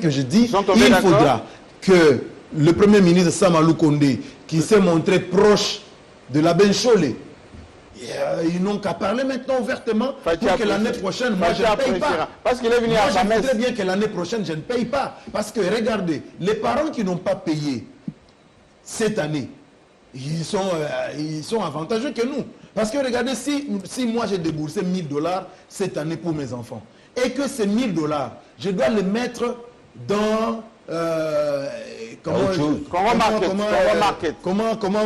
que je dis, il faudra que le Premier ministre Samalou Kondé, qui s'est montré proche de la Benchole, ils n'ont qu'à parler maintenant ouvertement pour que l'année prochaine, moi je ne paye pas. Parce qu'il est venu à sa messe. Je voudrais bien que l'année prochaine, je ne paye pas. Parce que regardez, les parents qui n'ont pas payé cette année, ils sont avantageux que nous. Parce que regardez, si moi j'ai déboursé 1000 $, cette année pour mes enfants, et que ces 1000 $, je dois les mettre dans... comment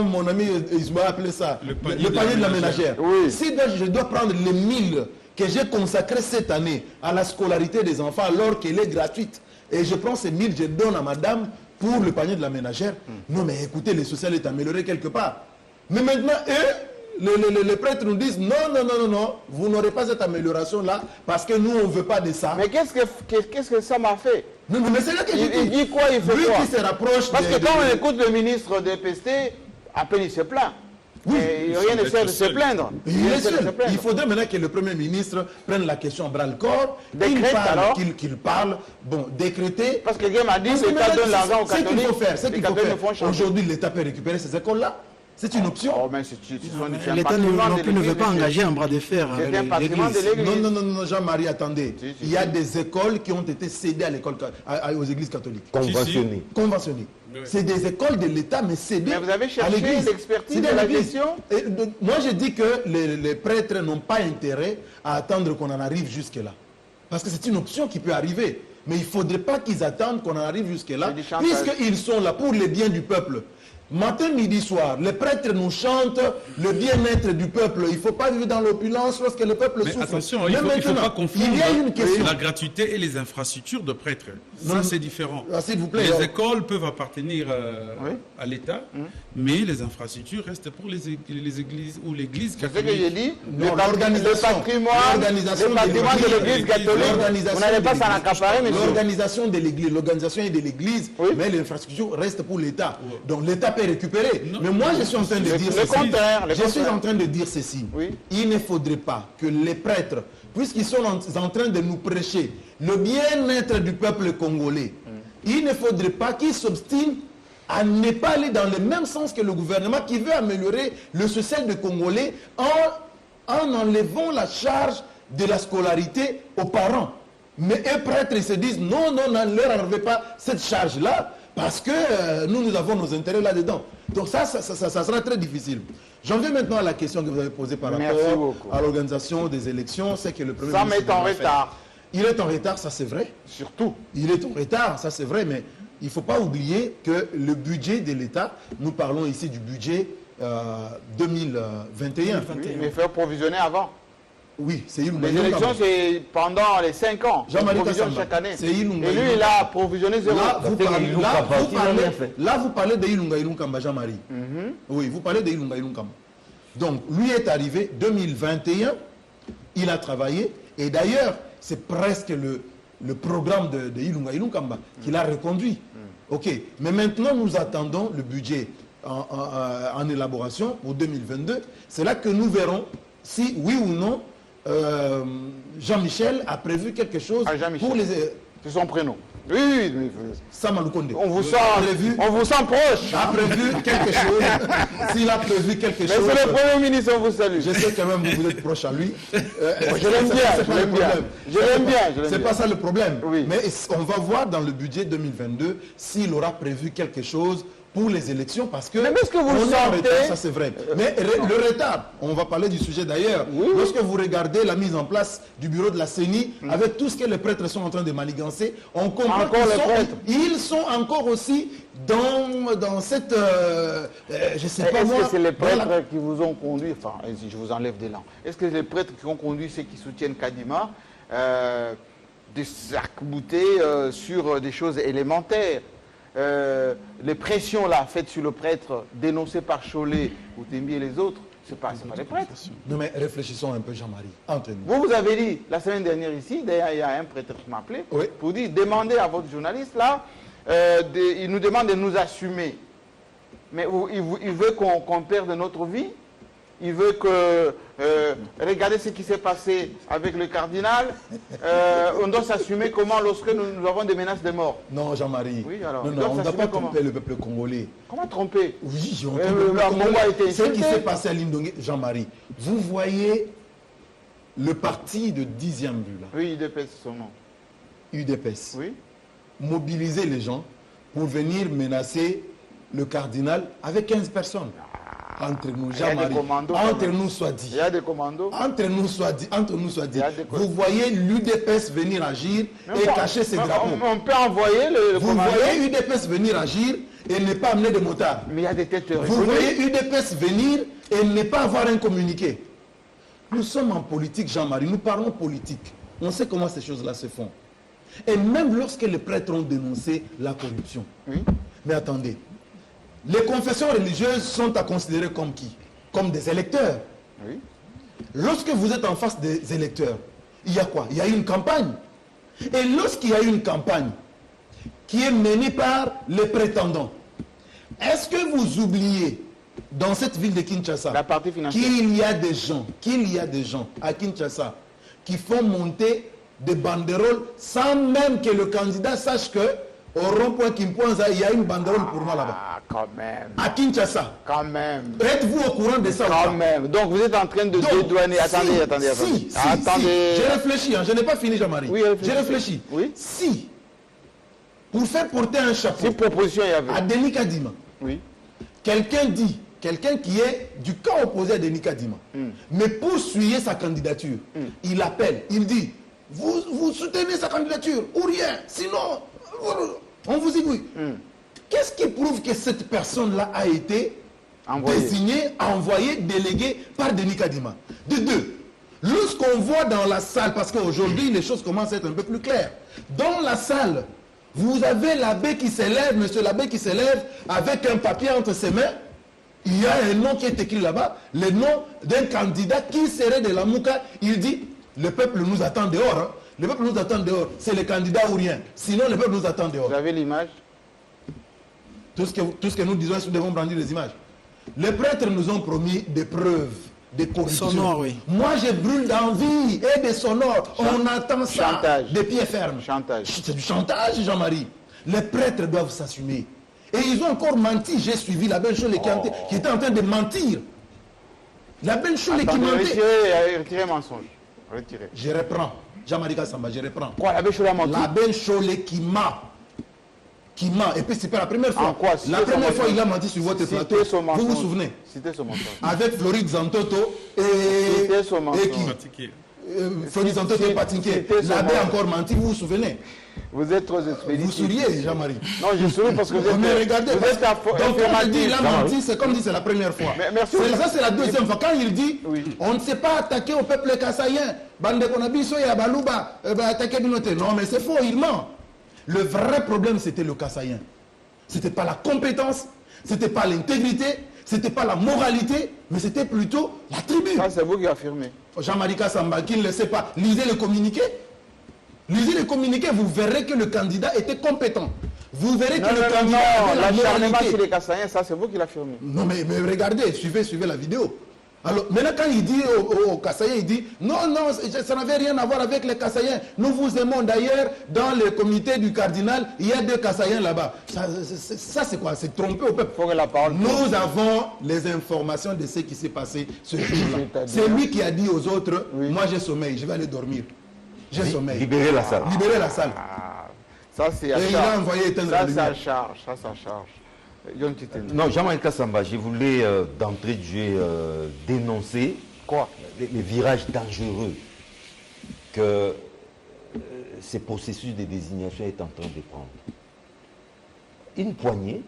mon ami Ismaël appelait ça, le panier de la ménagère. Oui. Si je dois prendre les 1000 que j'ai consacrés cette année à la scolarité des enfants alors qu'elle est gratuite, et je prends ces 1000, je donne à madame pour le panier de la ménagère, non mais écoutez, le social est amélioré quelque part. Mais maintenant, les prêtres nous disent non, vous n'aurez pas cette amélioration là parce que nous on ne veut pas de ça. Mais qu'est-ce que ça m'a fait? Non, mais c'est là que il dit quoi, il fait lui quoi? Qui se rapproche parce que quand on écoute le ministre des PST, à peine il se plaint. Oui. Rien ne sert de se plaindre. Il faudrait maintenant que le Premier ministre prenne la question à bras le corps, qu'il parle, bon, décréter. Parce que Guy m'a dit que l'État donne l'argent aux catholiques. C'est qu'il faut faire. Aujourd'hui, l'État peut récupérer ces écoles-là. C'est une option. L'État ne veut pas engager un bras de fer avec l'Église. Non, Jean-Marie, attendez. Il y a des écoles qui ont été cédées aux églises catholiques. Conventionnées. C'est des écoles de l'État, mais cédées à l'église. Mais vous avez cherché l'expertise de la question? Moi, je dis que les prêtres n'ont pas intérêt à attendre qu'on en arrive jusque-là. Parce que c'est une option qui peut arriver. Mais il ne faudrait pas qu'ils attendent qu'on en arrive jusque-là, puisqu'ils sont là pour le bien du peuple. Matin, midi, soir, les prêtres nous chantent le bien-être du peuple. Il ne faut pas vivre dans l'opulence lorsque le peuple souffre. Mais attention, il ne faut pas confondre la gratuité et les infrastructures de prêtres. Ça, c'est différent. S'il vous plaît. Les écoles peuvent appartenir à l'État, mais les infrastructures restent pour les églises ou l'Église catholique. C'est ce que j'ai dit. Le patrimoine de l'Église catholique, vous n'allez pas s'en accaparer, mais l'organisation de l'Église, mais l'infrastructure reste pour l'État. Donc l'État peut récupérer. Mais moi, je suis en train de dire ceci. Je suis en train de dire ceci. Il ne faudrait pas que les prêtres, puisqu'ils sont en train de nous prêcher le bien-être du peuple congolais, il ne faudrait pas qu'ils s'obstinent à ne pas aller dans le même sens que le gouvernement qui veut améliorer le social des Congolais en enlevant la charge de la scolarité aux parents. Mais les prêtres, ils se disent non, ne leur enlevez pas cette charge-là, parce que nous avons nos intérêts là-dedans. Donc ça sera très difficile. J'en viens maintenant à la question que vous avez posée par rapport à l'organisation des élections. C'est que le Premier ministre... Ça met en retard. Il est en retard, ça c'est vrai. Surtout. Il est en retard, ça c'est vrai, mais il ne faut pas oublier que le budget de l'État, nous parlons ici du budget 2021. Mais il faut provisionner avant. Oui, c'est une... Les élections, c'est pendant les 5 ans. Jean-Marie provisionne chaque année. Et lui, il a provisionné 0. Là, vous parlez de Ilunga Ilunkamba, Jean-Marie. Oui, vous parlez de Ilunga Ilunkamba. Donc, lui est arrivé 2021, il a travaillé, et d'ailleurs, c'est presque le programme de Ilunga Ilunkamba qu'il a reconduit. Ok, mais maintenant, nous attendons le budget en élaboration pour 2022. C'est là que nous verrons si, oui ou non, Jean-Michel a prévu quelque chose pour les... C'est son prénom. Oui. Samalou Kondé. On vous sent proche. A prévu quelque chose. S'il a prévu quelque chose... Mais c'est le Premier ministre, on vous salue. Je sais quand même que vous êtes proche à lui. Je l'aime bien. C'est pas ça le problème. Oui. Mais on va voir dans le budget 2022 s'il aura prévu quelque chose pour les élections, parce que... Mais est-ce que vous sentez... retard, ça c'est vrai. Mais le retard, on va parler du sujet d'ailleurs. Lorsque vous regardez la mise en place du bureau de la CENI, avec tout ce que les prêtres sont en train de manigancer, on comprend qu'ils sont encore aussi dans cette... je sais pas moi... Est-ce que c'est les prêtres qui vous ont conduit, enfin, je vous enlève des langues, est-ce que c'est les prêtres qui ont conduit ceux qui soutiennent Kadima de s'arc-bouter sur des choses élémentaires? Les pressions là faites sur le prêtre dénoncées par Cholet, Outembi et les autres, c'est pas les prêtres. Non mais réfléchissons un peu, Jean-Marie, entre nous. Vous avez dit la semaine dernière ici, d'ailleurs il y a un prêtre qui m'a appelé pour dire demandez à votre journaliste là, il nous demande de nous assumer. Mais il veut qu'on perde notre vie. Il veut que... regardez ce qui s'est passé avec le cardinal. On doit s'assumer comment lorsque nous avons des menaces de mort. Non, Jean-Marie. Oui, alors, on ne doit pas tromper le peuple congolais. Comment tromper? Oui, ce qui s'est passé à Lindongue, Jean-Marie. Vous voyez le parti de 10e but là. Oui, UDPS, son nom. UDPS. Oui. Mobiliser les gens pour venir menacer le cardinal avec 15 personnes. Entre nous, Jean-Marie, entre nous soit dit. Il y a des commandos. Entre nous soit dit. Vous voyez l'UDPS venir agir et cacher ses drapeaux. On peut envoyer le Vous voyez UDPS venir agir et ne pas amener de motards. Mais il y a des têtes reconnues. Vous voyez UDPS venir et ne pas avoir un communiqué. Nous sommes en politique, Jean-Marie. Nous parlons politique. On sait comment ces choses-là se font. Et même lorsque les prêtres ont dénoncé la corruption. Oui. Mais attendez. Les confessions religieuses sont à considérer comme qui? Comme des électeurs. Oui. Lorsque vous êtes en face des électeurs, il y a quoi? Il y a une campagne. Et lorsqu'il y a une campagne qui est menée par les prétendants, est-ce que vous oubliez dans cette ville de Kinshasa la partie financière qu'il y a des gens à Kinshasa qui font monter des banderoles sans même que le candidat sache que au rond-point Kimpoanza, il y a une banderole pour moi là-bas. Ah, quand même. À Kinshasa. Quand même. Êtes-vous au courant de ça? Quand même. Donc vous êtes en train de dédouaner. Attendez. Je réfléchis, je n'ai pas fini, Jean-Marie. Oui, je réfléchis. Oui. Si, pour faire porter un chapeau proposition il y avait. à Denis Kadima, oui. quelqu'un qui est du camp opposé à Denis Kadima, mais pour suivre sa candidature, il appelle, il dit, vous soutenez sa candidature ou rien, sinon on vous aiguille. Qu'est-ce qui prouve que cette personne-là a été désignée, envoyée, déléguée par Denis Kadima? De deux, lorsqu'on voit dans la salle, parce qu'aujourd'hui les choses commencent à être un peu plus claires, dans la salle, vous avez l'abbé qui s'élève, monsieur l'abbé qui s'élève avec un papier entre ses mains. Il y a un nom qui est écrit là-bas, le nom d'un candidat qui serait de la Mouka. Il dit, le peuple nous attend dehors. Hein. Le peuple nous attend dehors. C'est le candidat ou rien. Sinon, le peuple nous attend dehors. Vous avez l'image? Tout ce que nous disons, nous devons brandir les images. Les prêtres nous ont promis des preuves, des corruptions. Sonore, oui. Moi, je brûle d'envie et des sonores. On attend ça. Chantage. Des pieds fermes. Chantage. C'est du chantage, Jean-Marie. Les prêtres doivent s'assumer. Et ils ont encore menti. J'ai suivi la belle Cholet qui était en train de mentir. La belle Cholet qui mentait. Retirez mensonge. Retirez. Je reprends. Jean-Marie Kassamba, je reprends. Quoi, la belle Cholet a menti? La belle Cholet qui ment. Et puis c'est pas la première fois. En quoi? La première fois, il a menti sur votre plateau. Vous vous souvenez? Citez son mensonge. Avec Floride Zantoto et... Citez son mensonge. Et qui? Floride Zantoto et Patinké. L'abbé a encore menti, vous vous souvenez? Vous êtes trop expéditif. Vous souriez, Jean-Marie. Non, je souris parce que vous êtes... Mais regardez, donc quand il dit il a menti, c'est comme si c'est la première fois. Merci. Ça, c'est la deuxième fois. Quand il dit, oui, on ne s'est pas attaqué au peuple kassaïen, Bande Konabiso et Abalouba, attaqué Binoté. Non, mais c'est faux, il ment. Le vrai problème, c'était le kassaïen. C'était pas la compétence, c'était pas l'intégrité, c'était pas la moralité, mais c'était plutôt la tribu. Ça, c'est vous qui affirmez. Jean-Marie Kassamba, qui ne le sait pas, lisez le communiqué. Lisez le communiqué, vous verrez que le candidat était compétent. Vous verrez que le candidat avait la moralité. Chez les Kassaïens, ça c'est vous qui l'affirmez. Non mais regardez, suivez la vidéo. Alors maintenant quand il dit aux Kassaïens, il dit non, ça n'avait rien à voir avec les Kassaïens. Nous vous aimons d'ailleurs, dans le comité du cardinal, il y a 2 Kassaïens là-bas. Ça c'est quoi? C'est tromper au peuple. Faut que la parole Nous avons les informations de ce qui s'est passé ce jour-là. C'est lui qui a dit aux autres, oui, moi j'ai sommeil, je vais aller dormir. J'ai sommeil. Libérer la salle. Libérer la salle. Ça c'est à charge. Et il a envoyé éteindre la lumière. Ça charge, ça charge. Non, Jean-Marie Kassamba, je voulais d'entrée de jeu dénoncer quoi? Les virages dangereux que ces processus de désignation est en train de prendre. Une poignée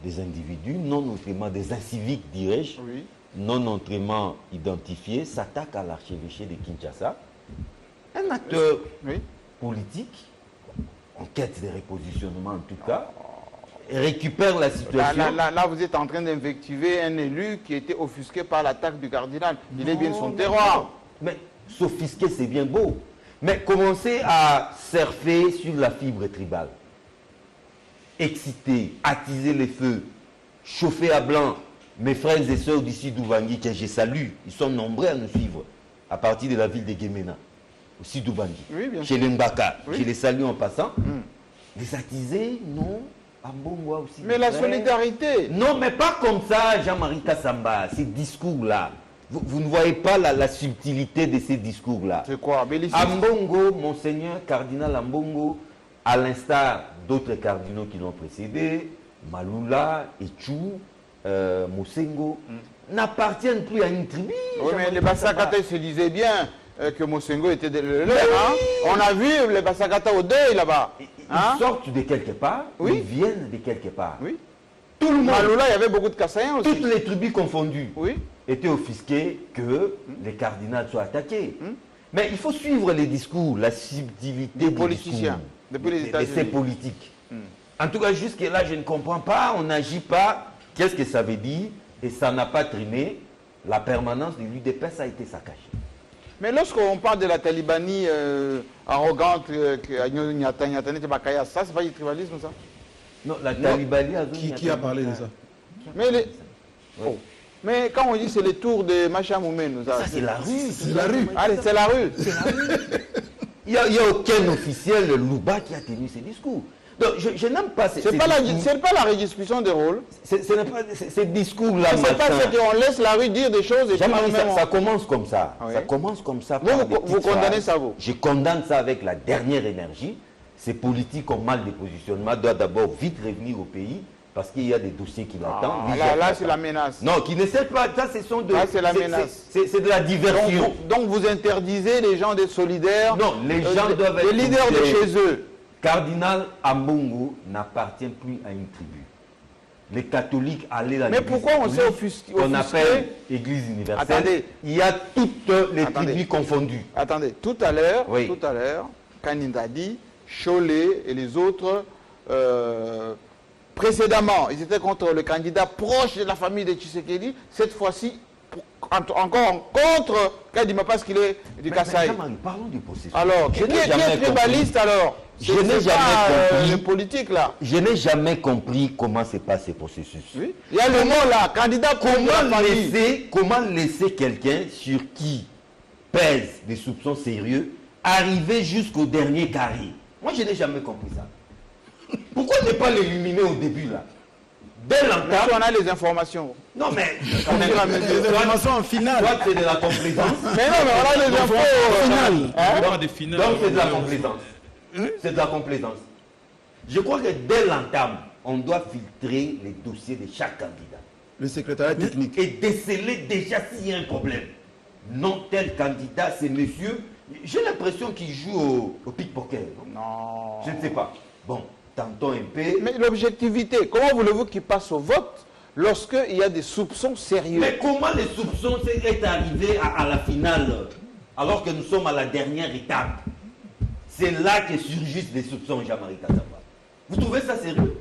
des individus, non notamment des inciviques, dirais-je, oui, non notamment identifiés, s'attaquent à l'archevêché de Kinshasa. Un acteur politique, en quête de repositionnement en tout cas, récupère la situation. Là, vous êtes en train d'invectiver un élu qui était offusqué par l'attaque du cardinal. Il est bien son terroir. Mais s'offusquer, c'est bien beau. Mais commencer à surfer sur la fibre tribale, exciter, attiser les feux, chauffer à blanc mes frères et sœurs d'ici d'Oubangui, que je salue, ils sont nombreux à nous suivre, à partir de la ville de Guémena, aussi d'Oubangui, chez les Mbaka, je les salue en passant. Les attisés, non. Ambongo aussi. Mais la solidarité. Non, mais pas comme ça, Jean-Marie Kassamba, ces discours-là. Vous ne voyez pas la subtilité de ces discours-là. C'est quoi? Ambongo, Monseigneur Cardinal Ambongo, à l'instar d'autres cardinaux qui l'ont précédé, Malula, Etchou, Mosengo, n'appartiennent plus à une tribu. Oui, mais les Bassakata se disaient bien que Mosengo était le leur. Hein? On a vu les Bassakata au deuil là-bas. Ils sortent de quelque part, ils viennent de quelque part. Oui. Tout le monde. Malula, il y avait beaucoup de Kassaïens aussi. Toutes les tribus confondues. Oui. Était offusqué que les cardinals soient attaqués. Mais il faut suivre les discours, la subtilité des politiciens, depuis les États-Unis. De ces politiques. En tout cas, jusque-là, je ne comprends pas, on n'agit pas. Qu'est-ce que ça veut dire? Et ça n'a pas traîné. La permanence de l'UDPS a été saccagée. Mais lorsqu'on parle de la talibanie arrogante, ça, c'est pas du tribalisme, ça? Non, la talibanie... Qui a parlé de ça? Mais quand on dit c'est les tours de Machamoumé, ça c'est la rue. C'est la rue. Allez, c'est la rue. Il n'y a aucun officiel Louba qui a tenu ces discours. Donc je n'aime pas ces discours. C'est pas la redistribution des rôles. Ce n'est pas ces discours-là. C'est pas ce qu'on laisse la rue dire des choses et ça commence comme ça. Oui. Ça commence comme ça. Vous condamnez ça, vous? Je condamne ça avec la dernière énergie. Ces politiques ont mal de positionnement, doivent d'abord vite revenir au pays. Parce qu'il y a des dossiers qui l'attendent. Là c'est la menace. Non, qui ne servent pas. Ça, c'est la menace. C'est de la diversion. Donc vous interdisez les gens d'être solidaires. Non, les gens doivent être... Les leaders de chez eux. Cardinal Ambongo n'appartient plus à une tribu. Les catholiques allaient dans l'église. Mais pourquoi on s'est offusqué? On appelle Église universelle. Attendez. Il y a toutes les tribus confondues. Attendez, tout à l'heure, Kaninda dit, Cholet et les autres... précédemment, ils étaient contre le candidat proche de la famille de Tshisekedi. Cette fois-ci, encore contre Kadima parce qu'il est du Kasaï. Parlons du processus. Alors, qui est tribaliste alors? Je n'ai jamais compris. Le politique là. Je n'ai jamais compris comment se passe ce processus. Oui. Il y a le mot là, candidat comment laisser quelqu'un sur qui pèse des soupçons sérieux arriver jusqu'au dernier carré? Moi, je n'ai jamais compris ça. Pourquoi ne pas l'éliminer au début là? Dès l'entame. On a les informations. Non mais les informations en finale. Soit c'est de la complaisance. Mais non, mais on a les infos en finale. Donc c'est de la complaisance. C'est de la complaisance. Je crois que dès l'entame, on doit filtrer les dossiers de chaque candidat. Le secrétariat technique. Et déceler déjà s'il y a un problème. Non, tel candidat, c'est monsieur. J'ai l'impression qu'il joue au pickpocket. Non. Je ne sais pas. Bon. Tantôt un peu. Mais l'objectivité, comment voulez-vous qu'il passe au vote lorsqu'il y a des soupçons sérieux? Mais comment les soupçons est arrivé à la finale alors que nous sommes à la dernière étape? C'est là que surgissent les soupçons, Jean-Marie Kassamba. Vous trouvez ça sérieux?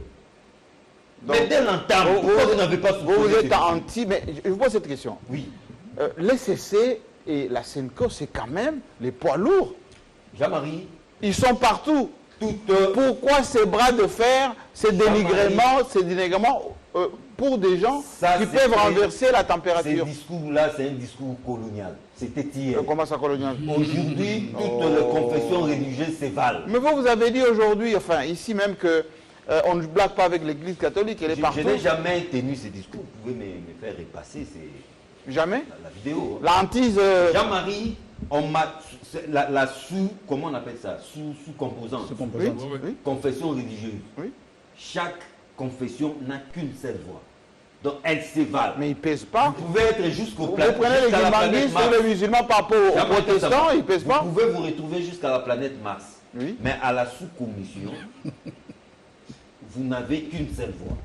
Donc, mais dès l'entame, pourquoi vous n'avez pas soupçonné? Vous êtes anti, mais je vous pose cette question. Oui. Les CC et la SENCO, c'est quand même les poids lourds. Jean-Marie. Ils sont partout. Pourquoi ces bras de fer, ces dénigrements pour des gens qui peuvent renverser la température? Ce discours-là, c'est un discours colonial. C'était hier. Comment ça colonial? Aujourd'hui, toutes les confessions religieuses s'évalent. Mais vous avez dit aujourd'hui, enfin ici même que on ne blague pas avec l'église catholique, elle est partout. Je n'ai jamais tenu ce discours. Vous pouvez me faire repasser. Jamais? La vidéo. L'antise. Jean-Marie, on m'a la comment on appelle ça? Sous-composante. Oui. Confession religieuse. Oui. Chaque confession n'a qu'une seule voix. Donc elle s'évale. Mais ils ne pèsent pas. Vous pouvez être jusqu'au planète. Vous prenez les guimanguistes ou les musulmans par rapport aux protestants, ils ne pèsent pas. Vous pouvez vous retrouver jusqu'à la planète Mars. Oui. Mais à la sous-commission, vous n'avez qu'une seule voix.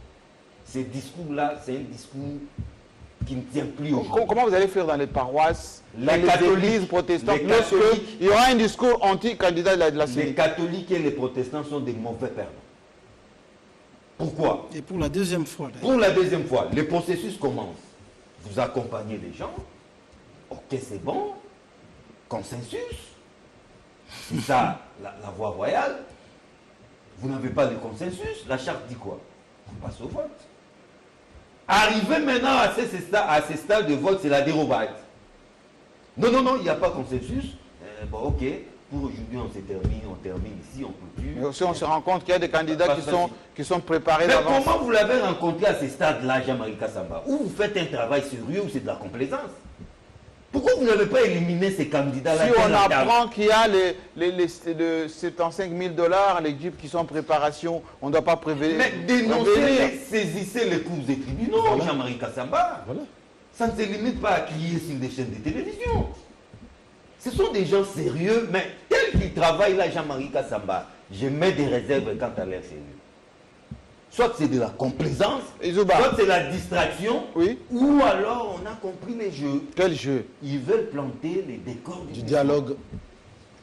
Ce discours-là, c'est un discours qui ne tient plus aujourd'hui. Comment vous allez faire dans les paroisses, les églises protestantes, lorsqu'il y aura un discours anti-candidat de la CENI? Les catholiques et les protestants sont des mauvais perdants. Pourquoi? Et pour la deuxième fois. Pour la deuxième fois, le processus commence. Vous accompagnez les gens. Ok, c'est bon. Consensus. C'est ça, la voie royale. Vous n'avez pas de consensus. La charte dit quoi? On passe au vote. Arrivé maintenant à ces stades de vote, c'est la dérobade. Non, il n'y a pas consensus. Bon, ok, pour aujourd'hui, on termine ici, on peut plus. Mais aussi, on se rend compte qu'il y a des candidats qui sont préparés d'avance. Mais comment vous l'avez rencontré à ces stades-là, Jean-Marie Kassamba? Ou vous faites un travail sérieux ou c'est de la complaisance? Pourquoi vous n'avez pas éliminé ces candidats-là? Si on apprend qu'il y a les 75 000 $, les jeeps qui sont en préparation, on ne doit pas prévenir. Mais dénoncez, saisissez les cours des tribunaux, voilà. Jean-Marie Kassamba. Voilà. Ça ne se limite pas à crier sur des chaînes de télévision. Ce sont des gens sérieux, mais tel qu'ils travaillent là, Jean-Marie Kassamba, je mets des réserves quant à leur sérieux. Soit c'est de la complaisance, soit c'est la distraction, ou alors on a compris les jeux. Quel jeu? Ils veulent planter les décors du dialogue.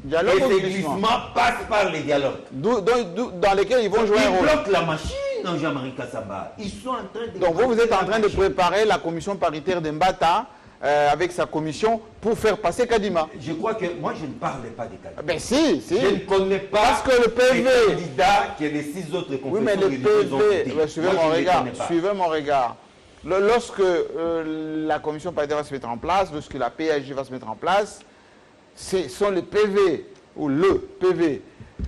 Et ces glissements passent par les dialogues. Dans lesquels ils vont jouer un rôle. Ils bloquent la machine, Jean-Marie Kassamba. Ils sont en train de... Donc vous êtes en train de préparer la commission paritaire de Mbata avec sa commission pour faire passer Kadima. Je crois que moi je ne parlais pas des Kadima. Ben si. Je ne connais pas parce que le PV, les candidats que les 6 autres confessions. Oui, mais le PV, suivez mon regard. Lorsque la commission paritaire va se mettre en place, lorsque la PAG va se mettre en place, ce sont les PV ou le PV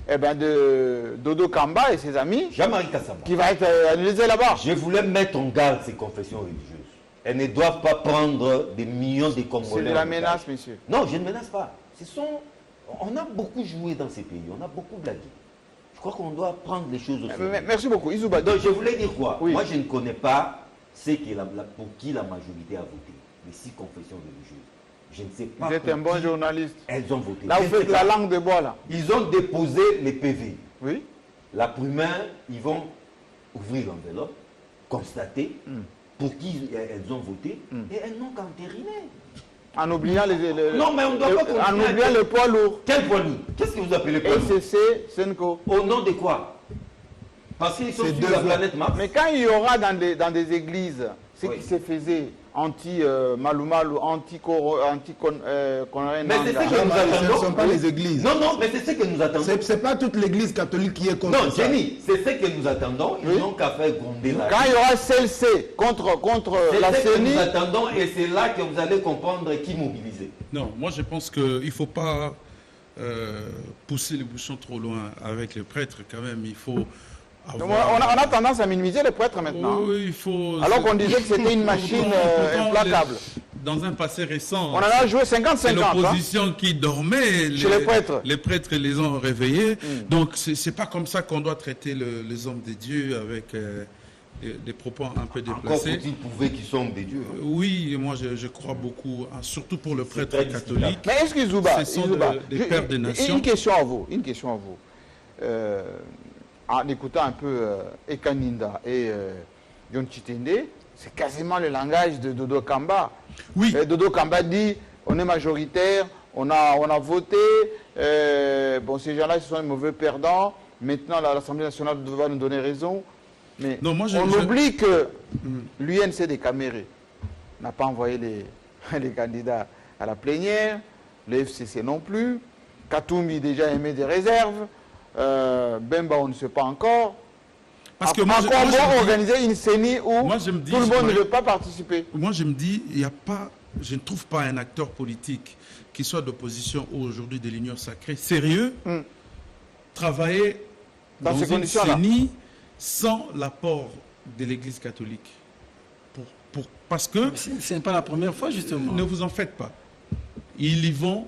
de Dodo Kamba et ses amis Jean-Marie Kassamba qui va être analysé là-bas. Je voulais mettre en garde ces confessions religieuses. Elles ne doivent pas prendre des millions de Congolais. C'est de la menace, monsieur. Non, je ne menace pas. On a beaucoup joué dans ces pays, on a beaucoup blagué. Je crois qu'on doit prendre les choses au sérieux. Merci beaucoup, Izouba. Donc je voulais dire quoi? Moi, je ne connais pas pour qui la majorité a voté. Les 6 confessions religieuses. Je ne sais pas. Vous êtes un bon journaliste. Elles ont voté. Là, vous faites la langue de bois, là. Ils ont déposé les PV. Oui. La première, ils vont ouvrir l'enveloppe, constater pour qui elles ont voté, et elles n'ont qu'entériné. En oubliant non, mais on ne doit pas continuer. En oubliant le poids lourd. Quel poids lourd? Qu'est-ce que vous appelez poids lourd? ECC, Senko. Au nom de quoi? Parce qu'ils sont sur la planète Mars. Mais quand il y aura dans des églises ce qui se faisait anti-Malumalu, anti-Conré. Mais c'est ce que nous attendons. Ce ne sont pas les églises. Non, mais c'est ce que nous attendons. Ce n'est pas toute l'église catholique qui est contre ça. Non, Jenny, c'est ce que nous attendons. Ils n'ont qu'à faire gronder la... Quand il y aura celle-ci contre la CENI... C'est ce que nous attendons et c'est là que vous allez comprendre qui mobiliser. Non, moi je pense qu'il ne faut pas pousser les bouchons trop loin avec les prêtres quand même. Il faut... On a tendance à minimiser les prêtres maintenant. Oui, il faut... Alors qu'on disait que c'était une machine implacable. Dans un passé récent, on en a joué 50-50. C'est l'opposition qui dormait. Chez les prêtres. Les prêtres les ont réveillés. Donc, ce n'est pas comme ça qu'on doit traiter les hommes de Dieu avec des propos un peu déplacés. Encore faut-il prouver qu'ils sont des dieux. Oui, moi je crois beaucoup, surtout pour le prêtre catholique. Mais est-ce que Zouba, ce sont des pères des nations. Une question à vous. En écoutant un peu Ekaninda et Yon Chitende, c'est quasiment le langage de Dodo Kamba. Oui. Dodo Kamba dit, on est majoritaire, on a voté, bon, ces gens-là, ce sont les mauvais perdants, maintenant l'Assemblée nationale va nous donner raison, mais non, on oublie que l'UNC des Camérés n'a pas envoyé les candidats à la plénière, le FCC non plus, Katumbi déjà émet des réserves, Bemba, on ne sait pas encore. Parce que organiser une CENI où tout le monde ne veut pas participer. Moi, je me dis, je ne trouve pas un acteur politique qui soit d'opposition aujourd'hui de l'Union sacrée sérieux travailler dans une CENI sans l'apport de l'Église catholique. Parce que... Ce n'est pas la première fois, justement. Ne vous en faites pas. Ils y vont...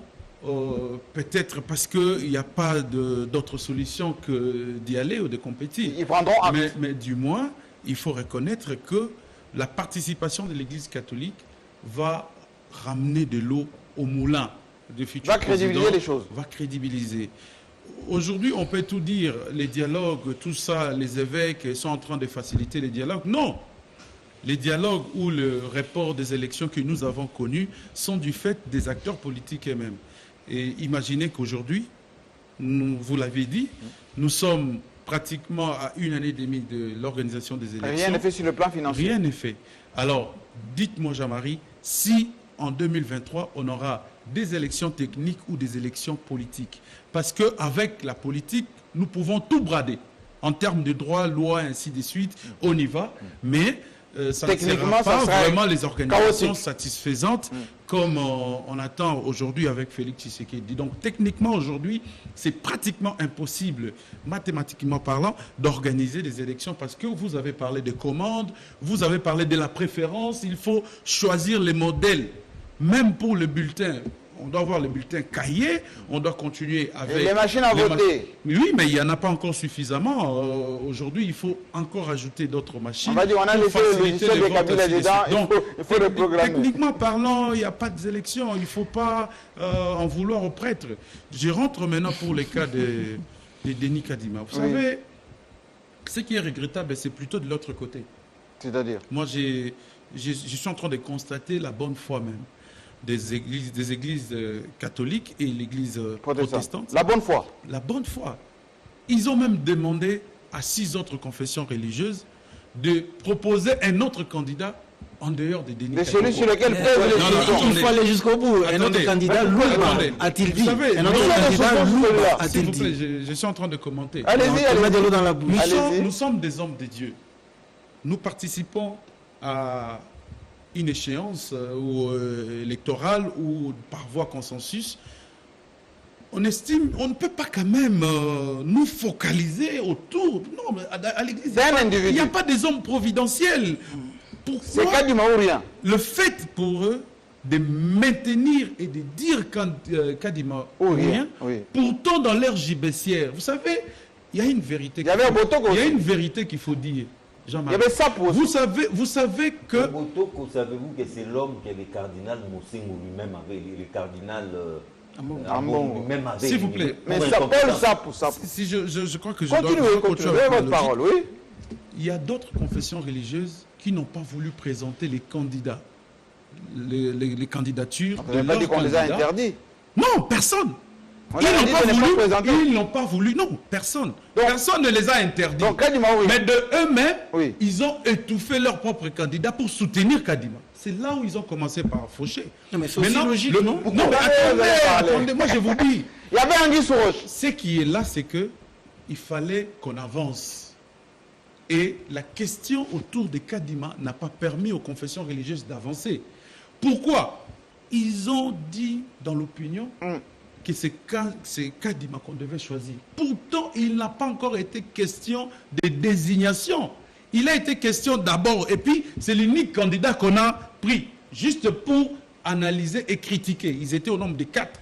peut-être parce qu'il n'y a pas d'autre solution que d'y aller ou de compétir. Ils prendront acte. Mais du moins, il faut reconnaître que la participation de l'Église catholique va ramener de l'eau au moulin du futur président. Va crédibiliser les choses. Va crédibiliser. Aujourd'hui, on peut tout dire, les dialogues, tout ça, les évêques sont en train de faciliter les dialogues. Non! Les dialogues ou le report des élections que nous avons connus sont du fait des acteurs politiques eux-mêmes. Et imaginez qu'aujourd'hui, vous l'avez dit, nous sommes pratiquement à 1 année et demie de l'organisation des élections. Rien n'est fait sur le plan financier. Rien n'est fait. Alors, dites-moi, Jean-Marie, si en 2023, on aura des élections techniques ou des élections politiques. Parce qu'avec la politique, nous pouvons tout brader. En termes de droit, loi, ainsi de suite, on y va. Mais ça ne sera pas vraiment les organisations satisfaisantes comme on attend aujourd'hui avec Félix Tshisekedi. Donc techniquement aujourd'hui, c'est pratiquement impossible, mathématiquement parlant, d'organiser des élections parce que vous avez parlé de commandes, vous avez parlé de la préférence, il faut choisir les modèles, même pour le bulletin. On doit avoir les bulletins cahiers, on doit continuer avec... Et les machines à voter. Oui, mais il n'y en a pas encore suffisamment. Aujourd'hui, il faut encore ajouter d'autres machines. On va dire, on a laissé le logiciel des Kabila dedans, donc, il faut le programmer. Techniquement parlant, il n'y a pas d'élection. Il ne faut pas en vouloir aux prêtres. Je rentre maintenant pour les cas de Denis Kadima. Vous savez, ce qui est regrettable, c'est plutôt de l'autre côté. C'est-à-dire? Moi, je suis en train de constater la bonne foi même des églises catholiques et l'église protestante. La bonne foi. La bonne foi. Ils ont même demandé à 6 autres confessions religieuses de proposer un autre candidat en dehors des Denis Kadima. Celui sur lequel il faut aller jusqu'au bout. Un autre candidat, a-t-il dit? Un autre candidat, a-t-il dit? S'il vous plaît, je suis en train de commenter. Allez-y, allez-y. De l'eau dans la bouche. Nous sommes des hommes de Dieu. Nous participons à une échéance électorale ou par voie consensus. On estime, on ne peut pas quand même nous focaliser autour. Non, mais à l'église, il n'y a pas des hommes providentiels. C'est Kadima ou rien. Le fait pour eux de maintenir et de dire Kadima ou rien, pourtant dans l'ère gibecière, vous savez, il y a une vérité. Il y avait un Botoko. Il y a une vérité qu'il faut dire. Il y avait ça pour vous savez que... Botoko, savez-vous que c'est l'homme que le cardinal Mosengo lui-même avait, le cardinal lui-même avait. S'il vous plaît. Mais ça, Paul, ça pour ça. Si je crois que je dois continuer votre parole, oui. Il y a d'autres confessions religieuses qui n'ont pas voulu présenter les candidats, les candidatures. Vous n'avez pas dit qu'on les a interdits? Non, personne. Ils n'ont pas voulu, non, personne. Donc, personne ne les a interdits. Donc, Kadima, oui. Mais de eux-mêmes, ils ont étouffé leur propre candidat pour soutenir Kadima. C'est là où ils ont commencé par faucher. Non, mais c'est aussi logique, non? Non, mais attendez, moi je vous dis. Il y avait Anguille sous roche. Ce qui est là, c'est que il fallait qu'on avance. Et la question autour de Kadima n'a pas permis aux confessions religieuses d'avancer. Pourquoi? Ils ont dit dans l'opinion que c'est Kadima qu'on devait choisir. Pourtant, il n'a pas encore été question de désignation. Il a été question d'abord, et puis c'est l'unique candidat qu'on a pris, juste pour analyser et critiquer. Ils étaient au nombre de 4.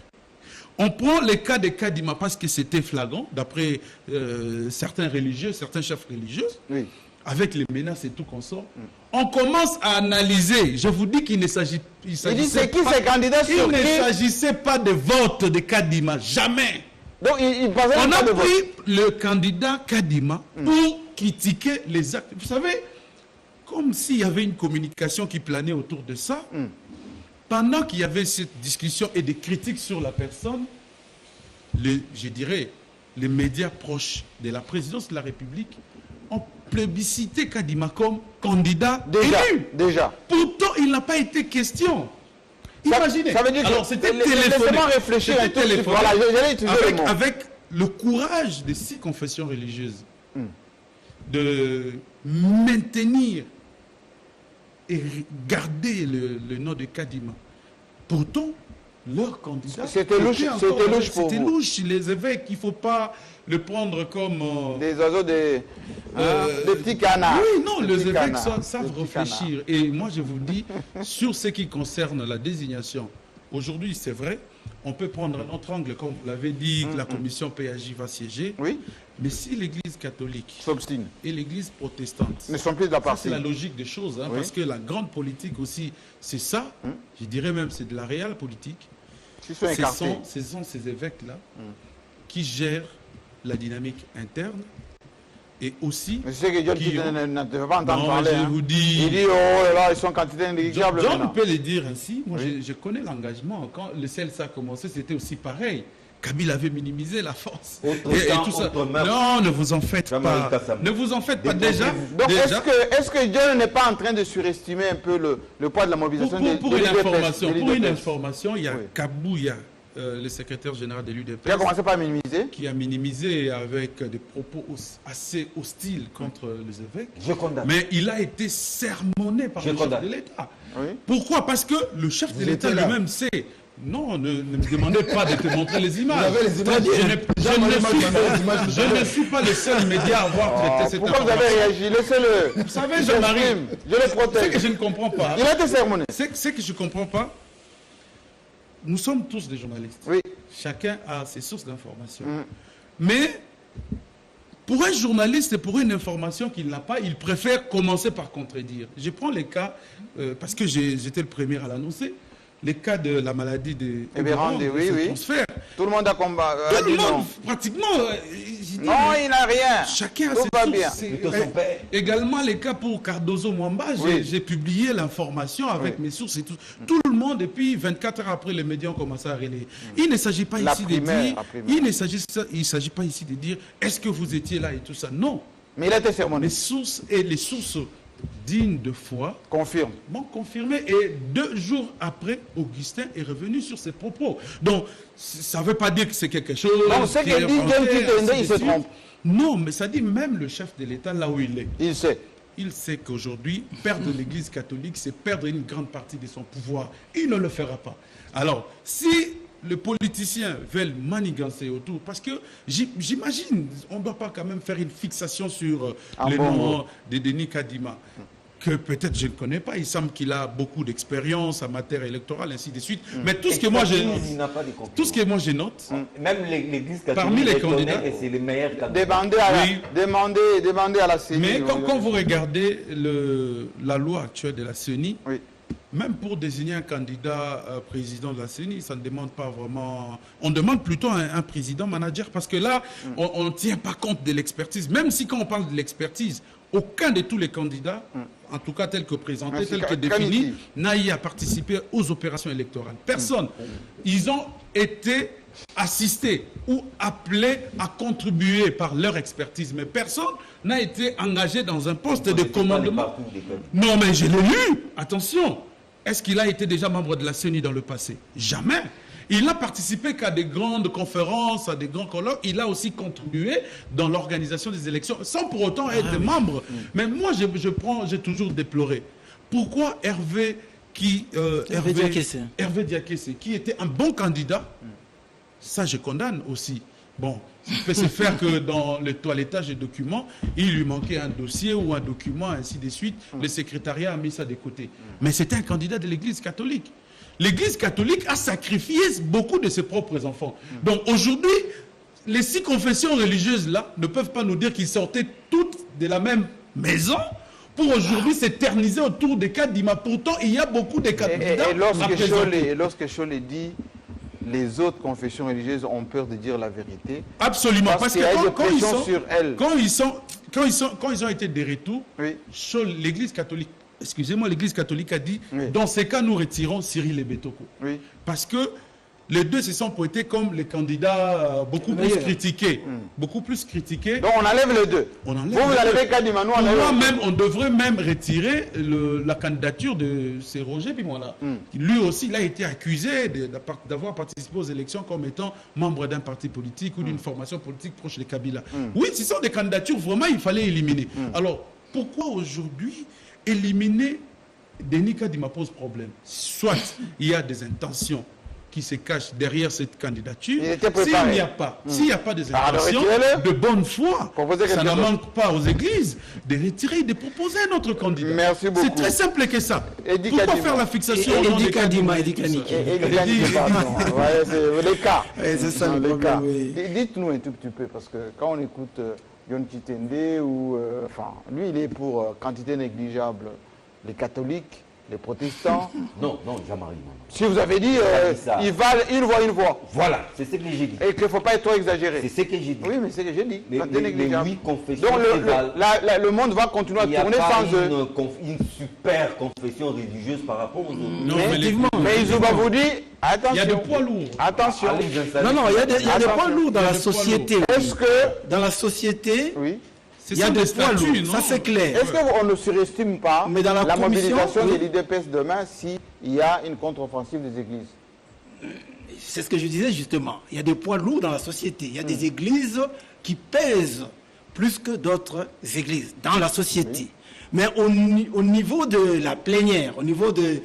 On prend le cas de Kadima parce que c'était flagrant, d'après certains religieux, certains chefs religieux, avec les menaces et tout qu'on sort. On commence à analyser. Je vous dis qu'il ne s'agissait pas de vote de Kadima. Jamais. Donc, on a pris le candidat Kadima pour critiquer les actes. Vous savez, comme s'il y avait une communication qui planait autour de ça, pendant qu'il y avait cette discussion et des critiques sur la personne, je dirais, les médias proches de la présidence de la République ont plébiscité Kadima comme candidat élu. Déjà. Pourtant, il n'a pas été question. Imaginez. Ça veut dire alors, c'était téléphoné. Réfléchir un tout petit peu. Voilà, avec le courage des 6 confessions religieuses de maintenir et garder le nom de Kadima. Pourtant, leur candidat... C'était louche pour vous. C'était louche. Les évêques, il ne faut pas le prendre comme... des oiseaux, des petits canards. Oui, non, les évêques savent réfléchir. Et moi, je vous dis, sur ce qui concerne la désignation, aujourd'hui, c'est vrai, on peut prendre un autre angle, comme vous l'avez dit, que la commission PAJ va siéger. Oui. Mais si l'Église catholique s'obstine et l'Église protestante ne sont plus de la partie, c'est la logique des choses, parce que la grande politique aussi, c'est ça. Je dirais même c'est de la réelle politique. Ce sont ces évêques-là qui gèrent la dynamique interne et aussi... Mais c'est que John ne devait pas entendre parler. Je vous dis... Il dit, oh là, ils sont candidats négligeables. John peut le dire ainsi. Moi, je connais l'engagement. Quand le CELSA a commencé, c'était aussi pareil. Kabila avait minimisé la force. Et tout ça. Non, ne vous en faites pas. Ne vous en faites pas déjà. Donc, est-ce que John n'est pas en train de surestimer un peu le poids de la mobilisation pour une information, il y a Kabouya le secrétaire général de l'UDPS. Qui a commencé par minimiser. Qui a minimisé avec des propos assez hostiles contre les évêques. Je condamne. Mais il a été sermonné par le chef de l'État. Oui. Pourquoi? Parce que le chef de l'État lui-même sait. Non, ne me demandez pas de te montrer les images. Vous avez les images. Je ne suis pas le seul média à avoir traité cette information. Pourquoi vous avez réagi? Laissez-le. Vous savez, Jean-Marie, je le protège. Ce que je ne comprends pas. Il a été sermonné. Ce que je ne comprends pas, nous sommes tous des journalistes. Oui. Chacun a ses sources d'information. Mais pour un journaliste et pour une information qu'il n'a pas, il préfère commencer par contredire. Je prends les cas, parce que j'étais le premier à l'annoncer, les cas de la maladie de transfert. Tout le monde a combattu. Tout le monde, pratiquement. Non, il n'a rien. Chacun a tout va bien. Également les cas pour Cardozo Mwamba, j'ai publié l'information avec mes sources et tout. Tout le monde, et puis 24 heures après, les médias ont commencé à relayer. Il ne s'agit pas ici de dire, il s'agit pas ici de dire, est-ce que vous étiez là et tout ça. Non. Mais il a été sermonné. Les sources dignes de foi m'ont confirmé, et 2 jours après, Augustin est revenu sur ses propos. Donc, ça ne veut pas dire que c'est quelque chose. Non, c'est qu'il dit il se trompe. Non, mais ça dit même le chef de l'État là où il est. Il sait. Il sait qu'aujourd'hui, perdre l'Église catholique, c'est perdre une grande partie de son pouvoir. Il ne le fera pas. Alors, si les politiciens veulent manigancer autour, parce que j'imagine, on ne doit pas quand même faire une fixation sur le nom de Denis Kadima, que peut-être je ne connais pas. Il semble qu'il a beaucoup d'expérience en matière électorale, ainsi de suite. Mais tout ce que moi je note, même l'Église catholique, parmi les candidats, c'est les meilleurs candidats. Demandez à la CENI. Mais quand vous regardez la loi actuelle de la CENI, même pour désigner un candidat président de la CENI, ça ne demande pas vraiment... On demande plutôt un président manager, parce que là, on ne tient pas compte de l'expertise. Même si quand on parle de l'expertise, aucun de tous les candidats, en tout cas tel que présenté, tel que défini, n'a eu à participer aux opérations électorales. Personne. Ils ont été assistés ou appelés à contribuer par leur expertise, mais personne n'a été engagé dans un poste de commandement. Non, mais je l'ai lu. Attention. Est-ce qu'il a été déjà membre de la CENI dans le passé? Jamais. Il n'a participé qu'à des grandes conférences, à des grands colloques. Il a aussi contribué dans l'organisation des élections, sans pour autant être membre. Mais moi, j'ai toujours déploré. Pourquoi Hervé Diakese, qui était un bon candidat, ça je condamne aussi. Bon, il peut se faire que dans le toilettage des documents, il lui manquait un dossier ou un document, ainsi de suite. Le secrétariat a mis ça de côté. Mais c'était un candidat de l'Église catholique. L'Église catholique a sacrifié beaucoup de ses propres enfants. Donc aujourd'hui, les 6 confessions religieuses-là ne peuvent pas nous dire qu'ils sortaient toutes de la même maison pour aujourd'hui s'éterniser autour des Kadima. Pourtant, il y a beaucoup de candidats. Et lorsque Cholet dit les autres confessions religieuses ont peur de dire la vérité. Absolument, parce que quand ils ont été de retour, l'Église catholique, l'Église catholique a dit, dans ces cas, nous retirons Cyril Ebetoko. Parce que les deux se sont pointés comme les candidats beaucoup plus critiqués. Beaucoup plus critiqués. Donc on enlève les deux. Vous enlevez Kadima, nous on on devrait même retirer la candidature de C. Roger Pimola. Lui aussi, il a été accusé d'avoir participé aux élections comme étant membre d'un parti politique ou d'une formation politique proche de Kabila. Oui, ce sont des candidatures, vraiment, il fallait éliminer. Alors, pourquoi aujourd'hui éliminer Denis Kadima pose problème? Soit il y a des intentions qui se cachent derrière cette candidature. S'il n'y a pas des intentions de bonne foi, ça ne manque pas aux églises de retirer et de proposer un autre candidat. Merci beaucoup. C'est très simple que ça. Pourquoi faire la fixation au nom de Kadima? Les cas. C'est ça le problème. Dites-nous un tout petit peu, parce que quand on écoute Yon Kitende, lui il est pour quantité négligeable les catholiques, les protestants. Non, Jean-Marie. Si vous avez dit, ils valent une voix. Voilà, c'est ce que j'ai dit. Et qu'il ne faut pas être trop exagéré. C'est ce que j'ai dit. Oui, mais c'est ce que j'ai dit. Les 8 confessions. Donc le monde va continuer à tourner sans eux. Une super confession religieuse par rapport aux autres. Non, mais Izouba vous dit, attention. Il y a des poids lourds. Attention. Non, il y a des poids lourds dans la société. Est-ce que dans la société, il y a des poids lourds, ça c'est clair. Est-ce qu'on ne surestime pas mobilisation de l'IDPS demain s'il y a une contre-offensive des églises? C'est ce que je disais justement. Il y a des poids lourds dans la société. Il y a des églises qui pèsent plus que d'autres églises dans la société. Mais au niveau de la plénière, au niveau de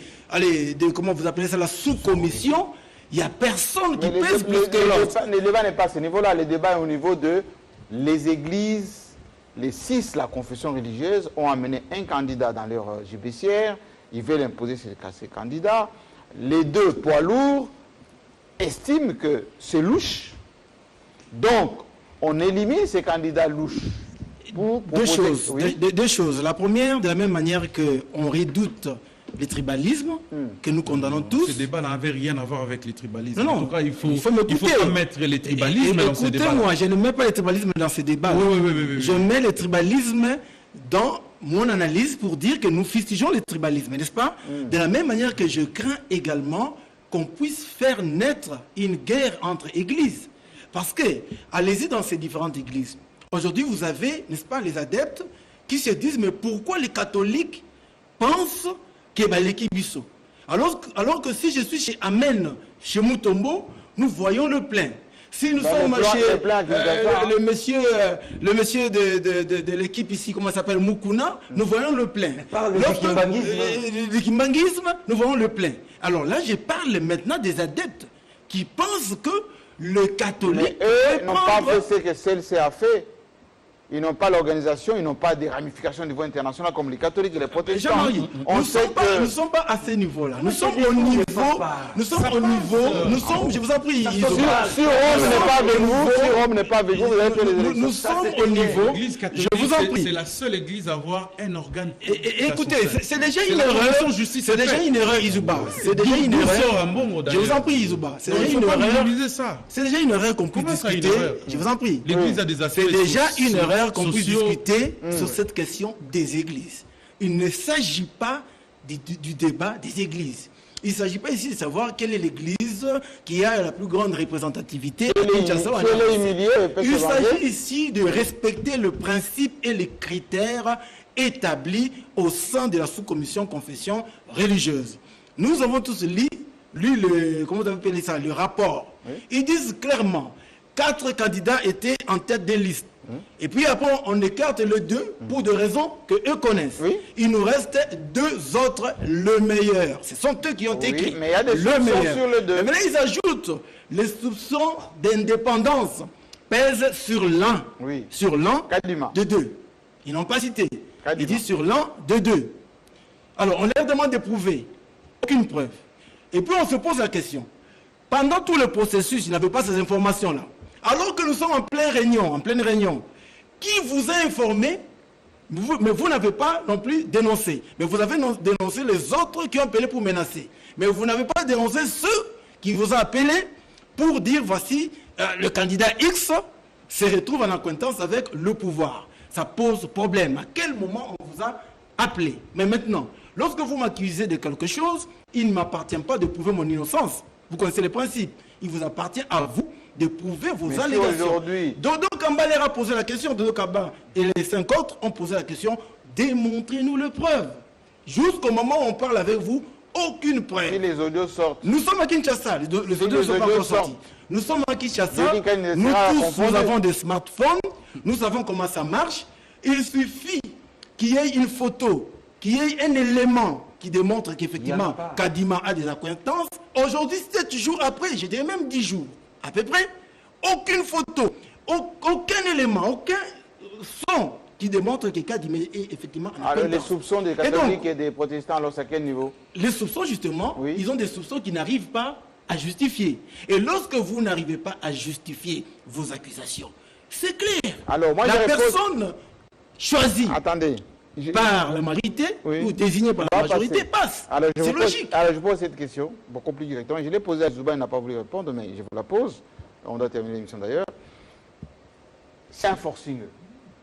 comment vous appelez ça, la sous-commission, il n'y a personne qui pèse plus que l'autre. Le débat n'est pas à ce niveau-là. Le débat est au niveau de les églises, les 6, la confession religieuse, ont amené un candidat dans leur judiciaire. Ils veulent imposer ces candidats. Les 2 poids lourds estiment que c'est louche. Donc, on élimine ces candidats louches. Deux choses. La première, de la même manière qu'on redoute les tribalismes, que nous condamnons tous. Ce débat n'avait rien à voir avec les tribalismes. Non, en tout cas, il faut pas mettre les tribalismes dans ce débat. Écoutez-moi, je ne mets pas les tribalismes dans ce débat. Oui. Je mets les tribalismes dans mon analyse pour dire que nous fustigeons les tribalismes, n'est-ce pas? De la même manière que je crains également qu'on puisse faire naître une guerre entre églises. Parce que, allez-y dans ces différentes églises. Aujourd'hui, vous avez, n'est-ce pas, les adeptes qui se disent, mais pourquoi les catholiques pensent que Baleki Bisso? Alors que si je suis chez Amen, chez Mutombo, nous voyons le plein. Si nous sommes chez le monsieur de l'équipe ici, comment ça s'appelle, Mukuna, nous voyons le plein. Le kimbanguisme, nous voyons le plein. Alors là, je parle maintenant des adeptes qui pensent que le catholique... Mais eux n'ont pas fait ce que celle-ci a fait. Ils n'ont pas l'organisation, ils n'ont pas des ramifications au niveau international comme les catholiques et les protestants. Nous ne sommes pas à ce niveau-là. Nous sommes au niveau. Je vous en prie. Si Rome n'est pas avec vous, vous avez fait les élections. Nous sommes au niveau. Je vous en prie. C'est la seule église à avoir un organe. Écoutez, c'est déjà une erreur. C'est déjà une erreur, Izuba. C'est déjà une erreur. Je vous en prie, Izuba. C'est déjà une erreur. C'est déjà une erreur qu'on peut discuter. Je vous en prie. L'église a des aspects. C'est déjà une erreur qu'on puisse discuter sur cette question des églises. Il ne s'agit pas du débat des églises. Il ne s'agit pas ici de savoir quelle est l'église qui a la plus grande représentativité. Il s'agit ici de respecter le principe et les critères établis au sein de la sous-commission confession religieuse. Nous avons tous lu comment vous appelez ça, le rapport. Ils disent clairement 4 candidats étaient en tête des listes. Et puis après, on écarte les 2 pour des raisons qu'eux connaissent. Il nous reste 2 autres, le meilleur. Ce sont eux qui ont écrit mais il y a des soupçons sur le 2. Mais là, ils ajoutent les soupçons d'indépendance pèsent sur l'un. Sur l'un de 2. Ils n'ont pas cité. Ils disent sur l'un de 2. Alors, on leur demande de prouver. Aucune preuve. Et puis, on se pose la question. Pendant tout le processus, ils n'avaient pas ces informations-là. Alors que nous sommes en pleine réunion, qui vous a informé, mais vous n'avez pas non plus dénoncé. Mais vous avez dénoncé les autres qui ont appelé pour menacer. Mais vous n'avez pas dénoncé ceux qui vous ont appelé pour dire, voici, le candidat X se retrouve en acquaintance avec le pouvoir. Ça pose problème. À quel moment on vous a appelé? Mais maintenant, lorsque vous m'accusez de quelque chose, il ne m'appartient pas de prouver mon innocence. Vous connaissez les principes. Il vous appartient à vous de prouver vos allégations. Dodo Kamba leur a posé la question, Dodo Kamba et les 5 autres ont posé la question, démontrez-nous les preuves. Jusqu'au moment où on parle avec vous, aucune preuve. Si les audios sortent. Nous sommes à Kinshasa, les audios ne sont pas encore sortis. Nous sommes à Kinshasa, nous tous nous avons des smartphones, nous savons comment ça marche. Il suffit qu'il y ait une photo, qu'il y ait un élément qui démontre qu'effectivement Kadima a des acquaintances. Aujourd'hui, 7 jours après, je dirais même 10 jours, à peu près, aucune photo, aucun élément, aucun son qui démontre que Kadima est effectivement un acquaintance. Alors les soupçons des catholiques et des protestants, alors à quel niveau? Les soupçons, justement, ils ont des soupçons qui n'arrivent pas à justifier. Et lorsque vous n'arrivez pas à justifier vos accusations, c'est clair. Alors, moi, la personne choisie par la majorité ou désignée par la majorité passe. C'est logique. Alors je pose cette question, beaucoup plus directement. Je l'ai posée à Zouba, il n'a pas voulu répondre, mais je vous la pose. On doit terminer l'émission d'ailleurs. C'est un forcing,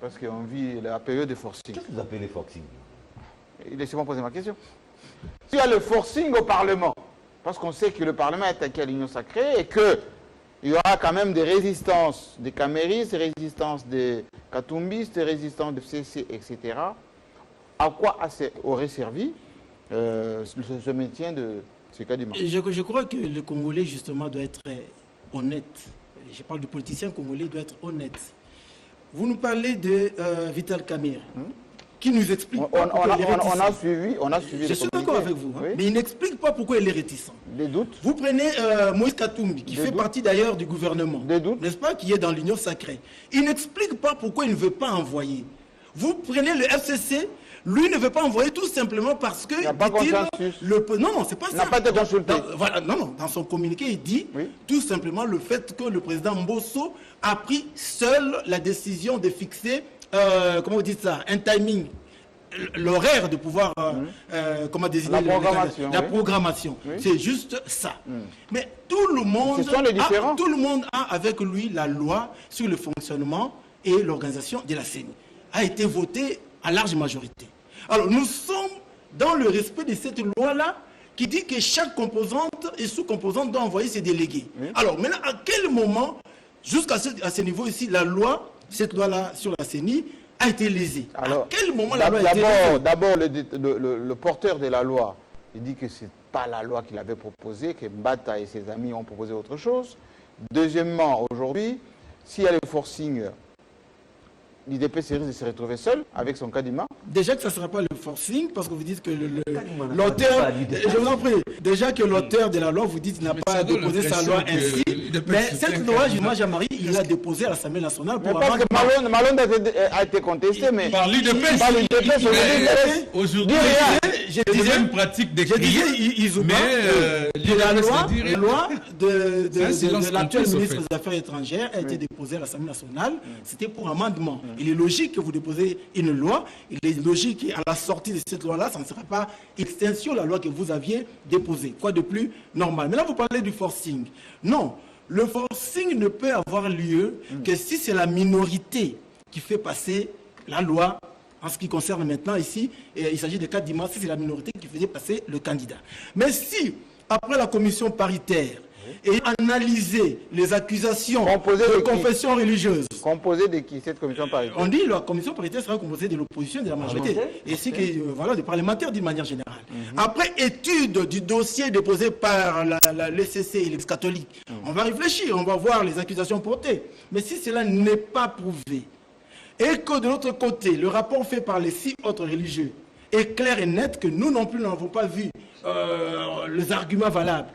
parce qu'on vit la période de forcing. Qu'est-ce que vous appelez forcing? Laissez-moi poser ma question. S'il y a le forcing au Parlement, parce qu'on sait que le Parlement est attaqué à l'Union sacrée et qu'il y aura quand même des résistances des caméristes, des résistances des katumbistes, des résistances de CC, etc. À quoi aurait servi ce maintien de C'est Kadima. Je crois que le Congolais, justement, doit être honnête. Je parle du politicien congolais, doit être honnête. Vous nous parlez de Vital Kamerhe, qui nous explique pas pourquoi il est réticent. On a suivi. Je suis d'accord avec vous, hein, mais il n'explique pas pourquoi il est réticent. Des doutes. Vous prenez Moïse Katumbi, qui fait partie d'ailleurs du gouvernement, n'est-ce pas, qui est dans l'Union sacrée. Il n'explique pas pourquoi il ne veut pas envoyer. Vous prenez le FCC, lui ne veut pas envoyer tout simplement parce que... Il n'y a pas de consensus. Non, c'est pas ça. Il n'a pas été consulté. Dans son communiqué, il dit tout simplement le fait que le président Mbosso a pris seul la décision de fixer, comment vous dites ça, un timing, l'horaire de pouvoir, comment désigner la programmation. Oui. C'est juste ça. Mais tout le monde a avec lui la loi sur le fonctionnement et l'organisation de la CENI. A été votée à large majorité. Alors nous sommes dans le respect de cette loi-là qui dit que chaque composante et sous-composante doit envoyer ses délégués. Alors maintenant, à quel moment, jusqu'à ce niveau ici, la loi, cette loi-là sur la CENI, a été lésée? Alors, à quel moment la loi a été lésée? D'abord, le porteur de la loi, il dit que ce n'est pas la loi qu'il avait proposée, que Mbata et ses amis ont proposé autre chose. Deuxièmement, aujourd'hui, s'il y a le forcing, l'IDP risque de se retrouver seul avec son Kadima. Déjà que ça ne sera pas le forcing, parce que vous dites que l'auteur, je vous en prie, déjà que l'auteur de la loi, vous dites, n'a pas déposé sa loi ainsi, mais cette loi, Jean-Marie, il l'a déposée à l'Assemblée nationale pour parce que Malone a été contesté, mais par l'IDP, aujourd'hui, je disais une pratique décriée, mais la loi de l'actuel ministre des Affaires étrangères a été déposée à l'Assemblée nationale, c'était pour amendement. Il est logique que vous déposez une loi. Il est logique qu'à la sortie de cette loi-là, ça ne sera pas extension de la loi que vous aviez déposée. Quoi de plus normal? Mais là, vous parlez du forcing. Non, le forcing ne peut avoir lieu que si c'est la minorité qui fait passer la loi. En ce qui concerne maintenant ici, il s'agit de Kadima, si c'est la minorité qui faisait passer le candidat. Mais si, après la commission paritaire, et analyser les accusations de confession religieuse. Composée de qui, cette commission paritaire? On dit que la commission paritaire sera composée de l'opposition et de la majorité. Et ainsi que, voilà, des parlementaires d'une manière générale. Après étude du dossier déposé par l'ECC et les catholiques, on va réfléchir, on va voir les accusations portées. Mais si cela n'est pas prouvé, et que de l'autre côté, le rapport fait par les 6 autres religieux est clair et net que nous non plus n'avons pas vu les arguments valables,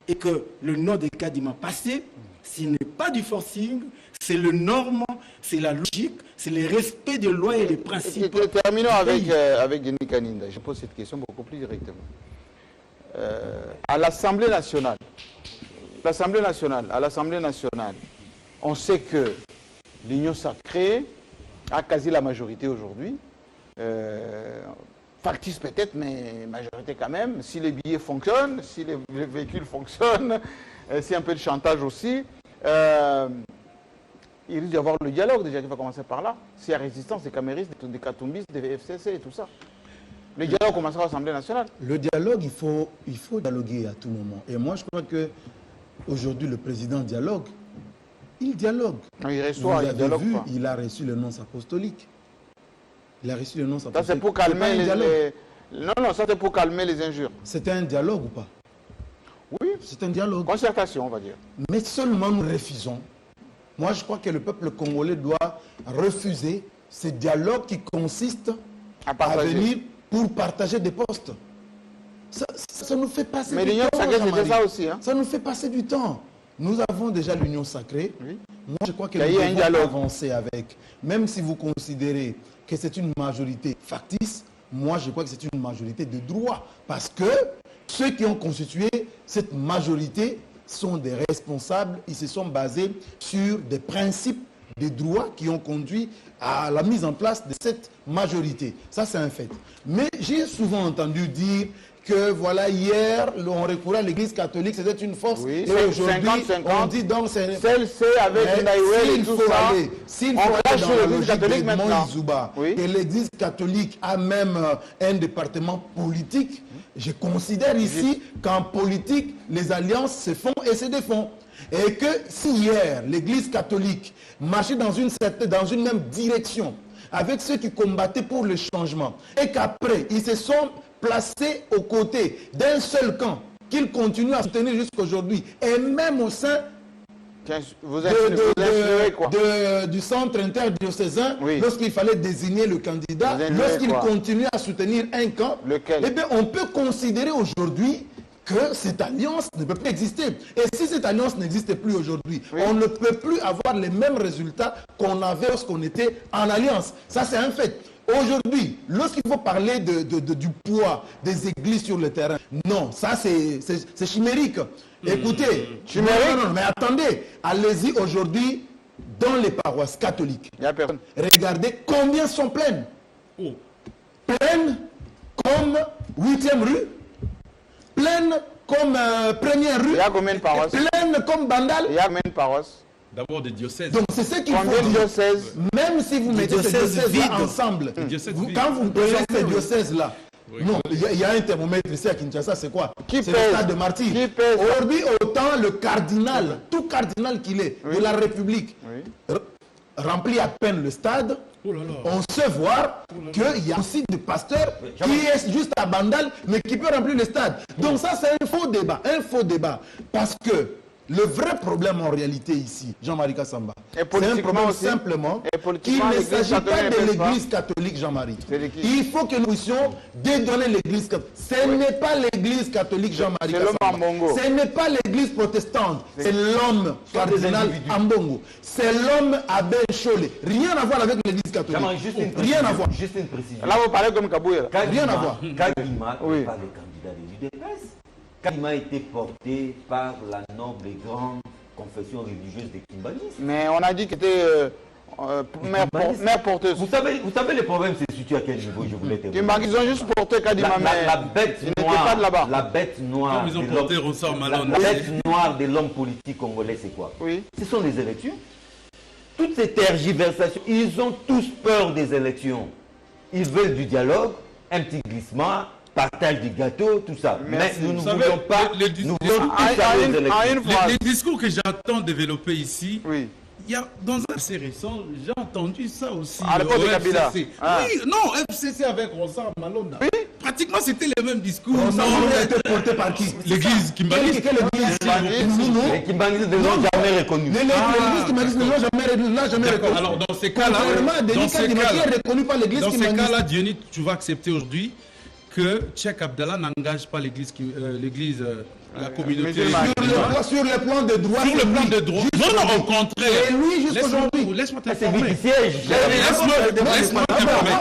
et que le nom de Kadima passé, ce n'est pas du forcing, c'est le norme, c'est la logique, c'est le respect des lois et des principes. Terminons avec Denis Kaninda. Je pose cette question beaucoup plus directement. À l'Assemblée nationale, on sait que l'Union sacrée a quasi la majorité aujourd'hui. Factice peut-être, mais majorité quand même. Si les billets fonctionnent, si les véhicules fonctionnent, si un peu de chantage aussi, il risque d'y avoir le dialogue déjà qui va commencer par là. S'il y a résistance des caméristes, des Katumbis, des FCC et tout ça. Le dialogue commencera à l'Assemblée nationale. Le dialogue, il faut dialoguer à tout moment. Et moi, je crois que aujourd'hui, le président dialogue. Il dialogue. Il reçoit, il dialogue pas. Il a reçu le nonce apostolique. Il a reçu le nonce apostolique. Ça, c'est pour calmer Non, ça c'est pour calmer les injures. C'était un dialogue ou pas? Oui. C'est un dialogue. Concertation, on va dire. Mais seulement nous refusons. Moi, je crois que le peuple congolais doit refuser ce dialogue qui consiste à venir pour partager des postes. Ça nous fait passer du temps. Mais l'Union sacrée, c'était ça aussi. Hein? Ça nous fait passer du temps. Nous avons déjà l'Union sacrée. Oui. Moi, je crois que nous devons avancer avec. Même si vous considérez que c'est une majorité factice, moi, je crois que c'est une majorité de droit. Parce que ceux qui ont constitué cette majorité sont des responsables. Ils se sont basés sur des principes, des droits qui ont conduit à la mise en place de cette majorité. Ça, c'est un fait. Mais j'ai souvent entendu dire que voilà, hier, on recourait à l'église catholique, c'était une force. Oui, et aujourd'hui, on dit donc c'est... Celle-ci avec Naïwel et tout ça. S'il faut aller dans la logique de Moïse Zouba, et l'église catholique a même un département politique, je considère ici qu'en politique, les alliances se font et se défont. Et que si hier, l'église catholique marchait dans une même direction avec ceux qui combattaient pour le changement, et qu'après, ils se sont placés aux côtés d'un seul camp qu'il continue à soutenir jusqu'aujourd'hui. Et même au sein du centre interdiocésain, lorsqu'il fallait désigner le candidat, lorsqu'il continue à soutenir un camp, eh bien, on peut considérer aujourd'hui que cette alliance ne peut plus exister. Et si cette alliance n'existe plus aujourd'hui, on ne peut plus avoir les mêmes résultats qu'on avait lorsqu'on était en alliance. Ça, c'est un fait. Aujourd'hui, lorsqu'il faut parler du poids des églises sur le terrain, non, ça c'est chimérique. Écoutez, non, mais attendez, allez-y aujourd'hui dans les paroisses catholiques. Regardez combien sont pleines. Pleines comme 8e rue, pleines comme première rue. Il y a combien de paroisses? Pleines comme Bandal. Il y a combien de paroisses? D'abord des diocèses. Donc c'est ce qu'il faut dire. Diocèses? Même si vous mettez ces diocèses-là ensemble, quand vous prenez ces diocèses-là, non, il y a un thermomètre ici à Kinshasa, c'est quoi? C'est le stade de Martyr. Aujourd'hui, autant le cardinal, tout cardinal qu'il est, de la République, remplit à peine le stade, on sait voir qu'il y a aussi des pasteurs qui est juste à Bandal, mais qui peut remplir le stade. Donc ça, c'est un faux débat, parce que le vrai problème en réalité ici, Jean-Marie Kassamba, c'est un problème simplement qu'il ne s'agit pas de l'église catholique, Jean-Marie. Il faut que nous puissions dédonner l'église catholique. Ce n'est pas l'église catholique, Jean-Marie Kassamba. Ce n'est pas l'église protestante. C'est l'homme cardinal Ambongo. C'est l'homme Abbé Cholé. Rien à voir avec l'église catholique. Rien à voir. Juste une précision. Là, vous parlez comme Kabouya. Rien à voir. Kadima n'est pas le candidat de l'UDPS. Kadima a été porté par la noble et grande confession religieuse des Kimbanguistes. Mais on a dit qu'il était mère porteuse. Vous savez les problèmes se situent à quel niveau, je voulais témoigner. Kimbanguistes ont juste porté Kadima, mais la bête noire, pas de là-bas. La bête noire de l'homme politique congolais, c'est quoi? Ce sont les élections. Toutes ces tergiversations, ils ont tous peur des élections. Ils veulent du dialogue, un petit glissement, partage du gâteau, tout ça. Mais nous ne voulons pas. Les discours que j'entends développer ici, il y a, dans un assez récent, j'ai entendu ça aussi. À l'époque de Kabila. Oui, non, FCC avec Ronsard Malonda. Pratiquement, c'était le même discours. Ronsard a été porté par qui? L'église Kimbanguiste. Les Kimbanguistes ne l'ont jamais reconnu. L'église Kimbanguiste ne l'a jamais reconnu. Alors, dans ces cas-là, Dionys, tu vas accepter aujourd'hui que Cheikh Abdallah n'engage pas l'église, la communauté. Sur le plan de droit. Sur le plan de droit. Non, au contraire. Et lui, jusqu'aujourd'hui. Laisse-moi t'informer. Laisse-moi t'informer.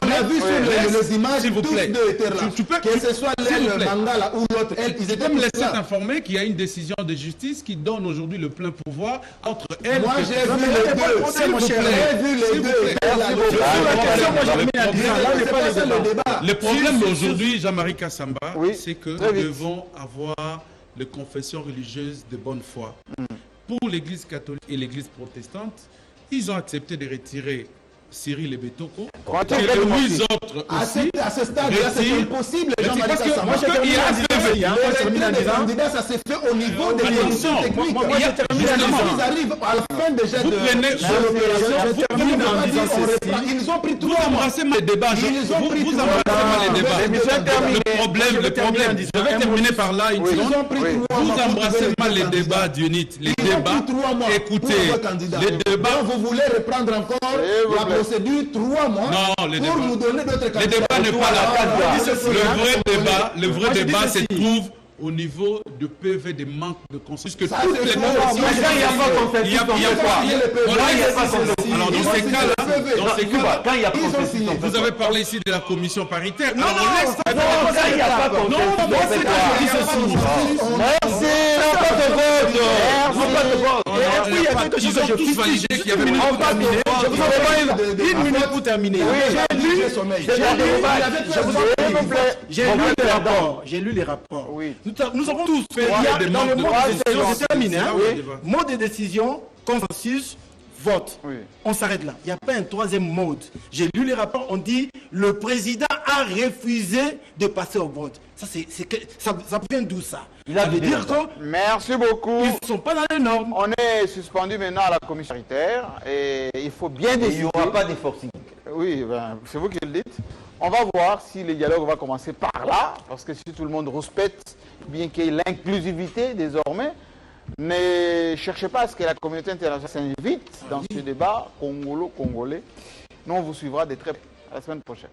On a vu sur les images, s'il vous plaît. Que ce soit l'aile Mangala ou l'autre, ils étaient me laisser t'informer qu'il y a une décision de justice qui donne aujourd'hui le plein pouvoir entre elle. Moi, j'ai vu les deux. J'ai vu les deux. Le problème aujourd'hui, Jean-Marie Kassamba, c'est que nous devons avoir les confessions religieuses de bonne foi. Pour l'Église catholique et l'Église protestante, ils ont accepté de retirer Cyril et Betoko. Et les 8 autres aussi. À ce stade-là, c'est impossible, Jean-Marie Kassamba. Ça s'est fait au niveau des conditions techniques. Ils arrivent à la fin déjà de l'opération. Ils ont pris 3 mois. Vous embrassez mal les débats. Vous embrassez mal les débats. Le problème, je vais terminer par là une seconde. Vous embrassez mal les débats, Dionys. Les débats, écoutez, les débats. Vous voulez reprendre encore la procédure 3 mois pour nous donner d'autres candidats. Le débat n'est pas là. Le vrai débat se trouve au niveau de PV des manques de consensus. Que toutes les il y a alors dans ces cas-là, quand il y a consensus, vous avez parlé ici de la commission paritaire. Non, il n'y a pas consensus. Ils ont tous validé qu'il y avait une minute pour terminer. J'ai lu les rapports. Nous avons tous fait dans le mode de décision, c'est terminé. Mode de décision, consensus, vote. On s'arrête là. Il n'y a pas un troisième mode. J'ai lu les rapports, on dit le président a refusé de passer au vote. Ça vient d'où ça? Ça veut dire que merci beaucoup. Ils ne sont pas dans les normes. On est suspendu maintenant à la commission paritaire et il faut bien décider. Il n'y aura pas de forcing. Oui, c'est vous qui le dites. On va voir si le dialogue va commencer par là, parce que si tout le monde respecte, bien qu'il y ait l'inclusivité désormais, ne cherchez pas à ce que la communauté internationale s'invite dans ce débat congolo-congolais. Nous, on vous suivra de très près. À la semaine prochaine.